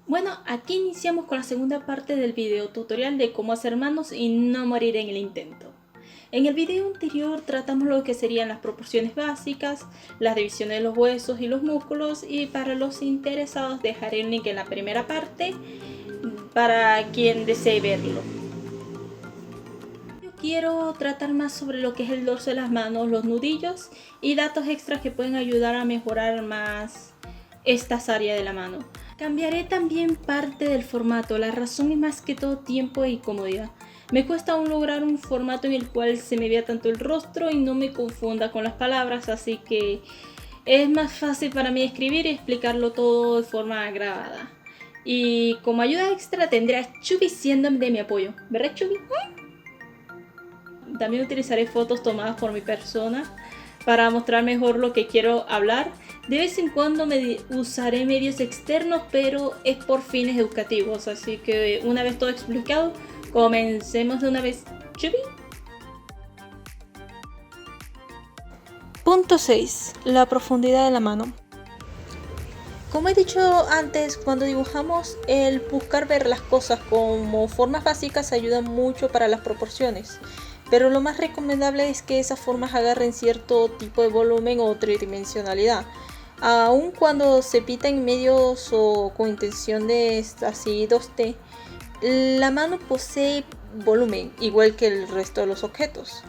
Bueno, aquí iniciamos con la segunda parte del video tutorial de cómo hacer manos y no morir en el intento. En el video anterior tratamos lo que serían las proporciones básicas, las divisiones de los huesos y los músculos, y para los interesados dejaré el link en la primera parte para quien desee verlo. Yo quiero tratar más sobre lo que es el dorso de las manos, los nudillos y datos extras que pueden ayudar a mejorar más estas áreas de la mano. Cambiaré también parte del formato, la razón es más que todo tiempo y comodidad. Me cuesta aún lograr un formato en el cual se me vea tanto el rostro y no me confunda con las palabras, así que es más fácil para mí escribir y explicarlo todo de forma grabada. Y como ayuda extra tendré a Chubby siendo de mi apoyo, ¿verdad Chubby? También utilizaré fotos tomadas por mi persona para mostrar mejor lo que quiero hablar. De vez en cuando usaré medios externos, pero es por fines educativos. Así que una vez todo explicado, comencemos de una vez. ¿Chubby? Punto 6. La profundidad de la mano. Como he dicho antes, cuando dibujamos, el buscar ver las cosas como formas básicas ayuda mucho para las proporciones. Pero lo más recomendable es que esas formas agarren cierto tipo de volumen o tridimensionalidad. Aun cuando se pinta en medios o con intención de así 2D, la mano posee volumen, igual que el resto de los objetos.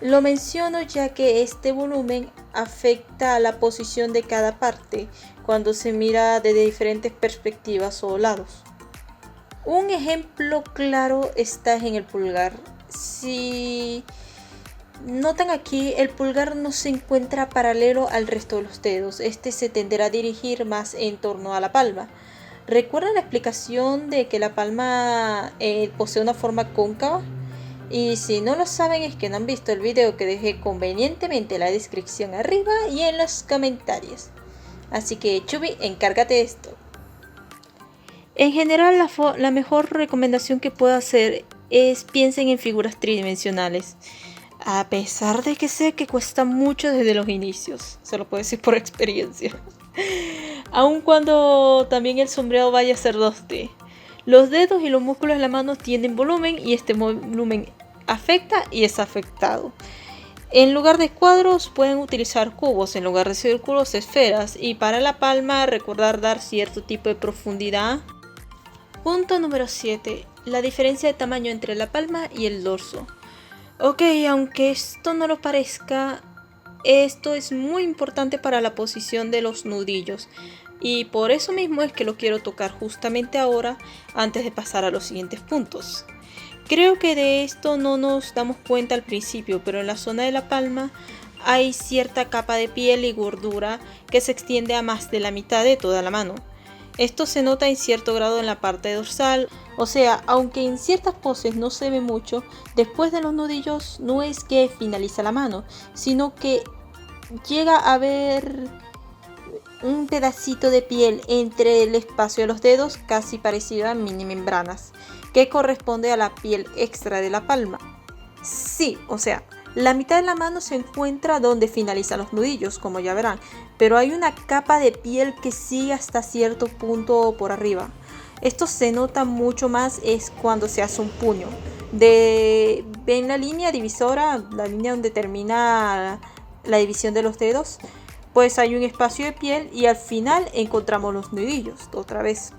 Lo menciono ya que este volumen afecta a la posición de cada parte cuando se mira desde diferentes perspectivas o lados. Un ejemplo claro está en el pulgar. Si notan aquí, el pulgar no se encuentra paralelo al resto de los dedos. Este se tenderá a dirigir más en torno a la palma. ¿Recuerdan la explicación de que la palma posee una forma cóncava? Y si no lo saben es que no han visto el video que dejé convenientemente en la descripción arriba y en los comentarios. Así que Chubby, encárgate de esto. En general la mejor recomendación que puedo hacer es piensen en figuras tridimensionales. A pesar de que sé que cuesta mucho desde los inicios, se lo puedo decir por experiencia. Aun cuando también el sombreado vaya a ser 2D. Los dedos y los músculos de la mano tienen volumen y este volumen afecta y es afectado. En lugar de cuadros pueden utilizar cubos, en lugar de círculos esferas, y para la palma recordar dar cierto tipo de profundidad. Punto número 7. La diferencia de tamaño entre la palma y el dorso. Ok, aunque esto no lo parezca, esto es muy importante para la posición de los nudillos. Y por eso mismo es que lo quiero tocar justamente ahora, antes de pasar a los siguientes puntos. Creo que de esto no nos damos cuenta al principio, pero en la zona de la palma hay cierta capa de piel y gordura que se extiende a más de la mitad de toda la mano. Esto se nota en cierto grado en la parte dorsal, o sea, aunque en ciertas poses no se ve mucho, después de los nudillos no es que finaliza la mano, sino que llega a haber un pedacito de piel entre el espacio de los dedos, casi parecido a mini membranas, que corresponde a la piel extra de la palma. Sí, o sea, la mitad de la mano se encuentra donde finalizan los nudillos, como ya verán, pero hay una capa de piel que sigue hasta cierto punto por arriba. Esto se nota mucho más es cuando se hace un puño. ¿Ven la línea divisora? La línea donde termina la división de los dedos. Pues hay un espacio de piel y al final encontramos los nudillos otra vez.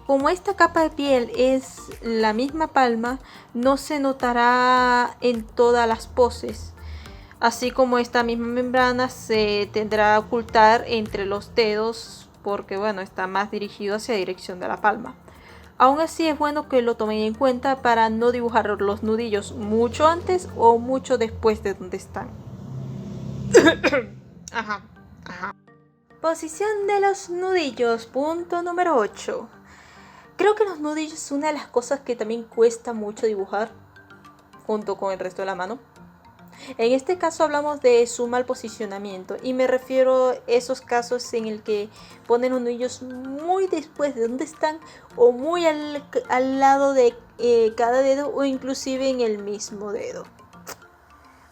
Como esta capa de piel es la misma palma, no se notará en todas las poses. Así como esta misma membrana se tendrá a ocultar entre los dedos porque bueno, está más dirigido hacia la dirección de la palma. Aún así es bueno que lo tomen en cuenta para no dibujar los nudillos mucho antes o mucho después de donde están. Ajá. Posición de los nudillos, punto número 8. Creo que los nudillos es una de las cosas que también cuesta mucho dibujar, junto con el resto de la mano. En este caso hablamos de su mal posicionamiento y me refiero a esos casos en el que ponen los nudillos muy después de donde están o muy al lado de cada dedo o inclusive en el mismo dedo.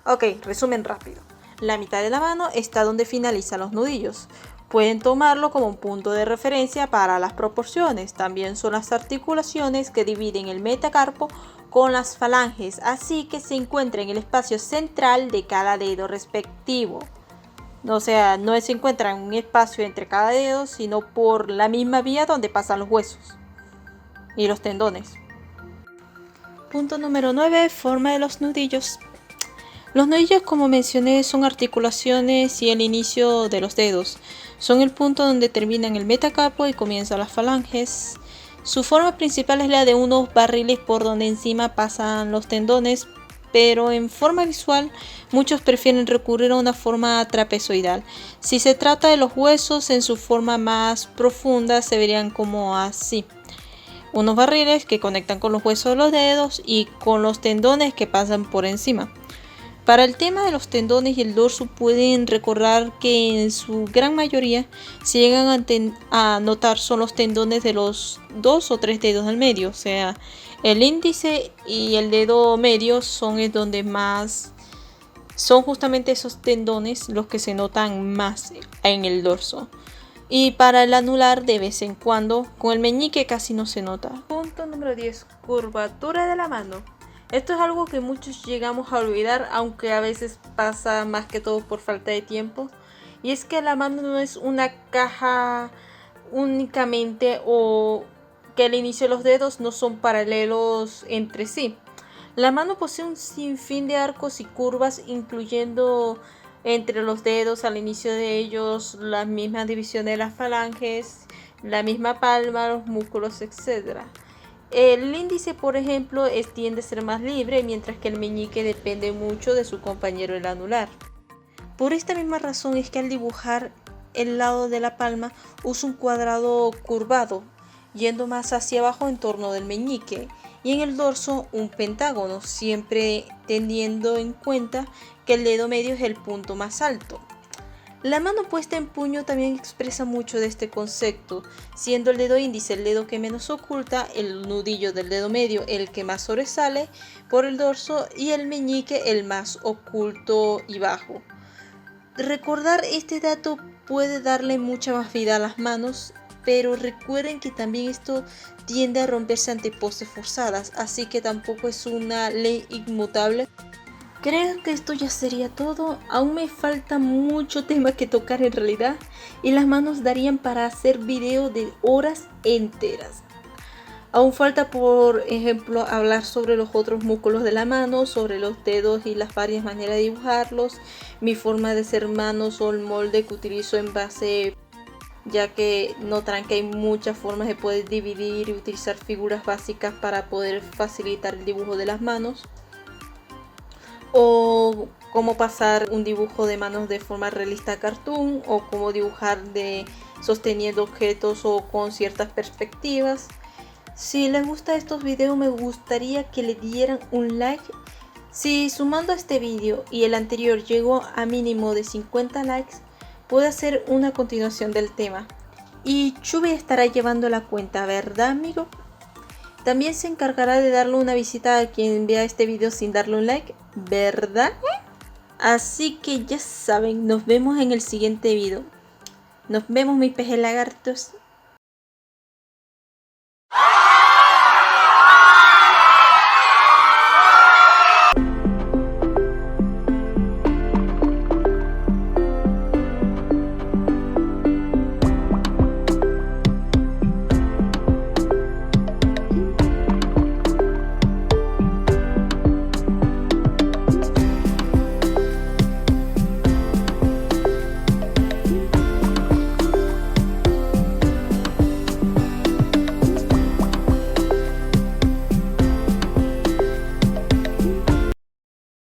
Ok, resumen rápido. La mitad de la mano está donde finalizan los nudillos. Pueden tomarlo como un punto de referencia para las proporciones. También son las articulaciones que dividen el metacarpo con las falanges, así que se encuentra en el espacio central de cada dedo respectivo. O sea, no se encuentra en un espacio entre cada dedo, sino por la misma vía donde pasan los huesos y los tendones. Punto número 9. Forma de los nudillos. Los nudillos, como mencioné, son articulaciones y el inicio de los dedos. Son el punto donde terminan el metacarpo y comienzan las falanges. Su forma principal es la de unos barriles por donde encima pasan los tendones, pero en forma visual muchos prefieren recurrir a una forma trapezoidal. Si se trata de los huesos, en su forma más profunda se verían como así. Unos barriles que conectan con los huesos de los dedos y con los tendones que pasan por encima. Para el tema de los tendones y el dorso pueden recordar que en su gran mayoría se llegan a notar son los tendones de los 2 o 3 dedos del medio, o sea, el índice y el dedo medio son donde más son justamente esos tendones los que se notan más en el dorso. Y para el anular de vez en cuando, con el meñique casi no se nota. Punto número 10. Curvatura de la mano. Esto es algo que muchos llegamos a olvidar, aunque a veces pasa más que todo por falta de tiempo. Y es que la mano no es una caja únicamente, o que el inicio de los dedos no son paralelos entre sí. La mano posee un sinfín de arcos y curvas, incluyendo entre los dedos, al inicio de ellos, la misma división de las falanges, la misma palma, los músculos, etc. El índice, por ejemplo, tiende a ser más libre, mientras que el meñique depende mucho de su compañero el anular. Por esta misma razón es que al dibujar el lado de la palma uso un cuadrado curvado, yendo más hacia abajo en torno del meñique, y en el dorso un pentágono, siempre teniendo en cuenta que el dedo medio es el punto más alto. La mano puesta en puño también expresa mucho de este concepto, siendo el dedo índice el dedo que menos oculta, el nudillo del dedo medio el que más sobresale por el dorso y el meñique el más oculto y bajo. Recordar este dato puede darle mucha más vida a las manos, pero recuerden que también esto tiende a romperse ante poses forzadas, así que tampoco es una ley inmutable. Creo que esto ya sería todo. Aún me falta mucho tema que tocar en realidad, y las manos darían para hacer videos de horas enteras. Aún falta, por ejemplo, hablar sobre los otros músculos de la mano, sobre los dedos y las varias maneras de dibujarlos, mi forma de hacer manos o el molde que utilizo en base, ya que notarán que hay muchas formas de poder dividir y utilizar figuras básicas para poder facilitar el dibujo de las manos. O cómo pasar un dibujo de manos de forma realista a cartoon, o cómo dibujar sosteniendo objetos o con ciertas perspectivas. Si les gusta estos videos, me gustaría que le dieran un like. Si sumando a este video y el anterior llegó a mínimo de 50 likes, puedo hacer una continuación del tema. Y Chubby estará llevando la cuenta, ¿verdad, amigo? También se encargará de darle una visita a quien vea este video sin darle un like, ¿verdad? Así que ya saben, nos vemos en el siguiente video. Nos vemos, mis peces lagartos.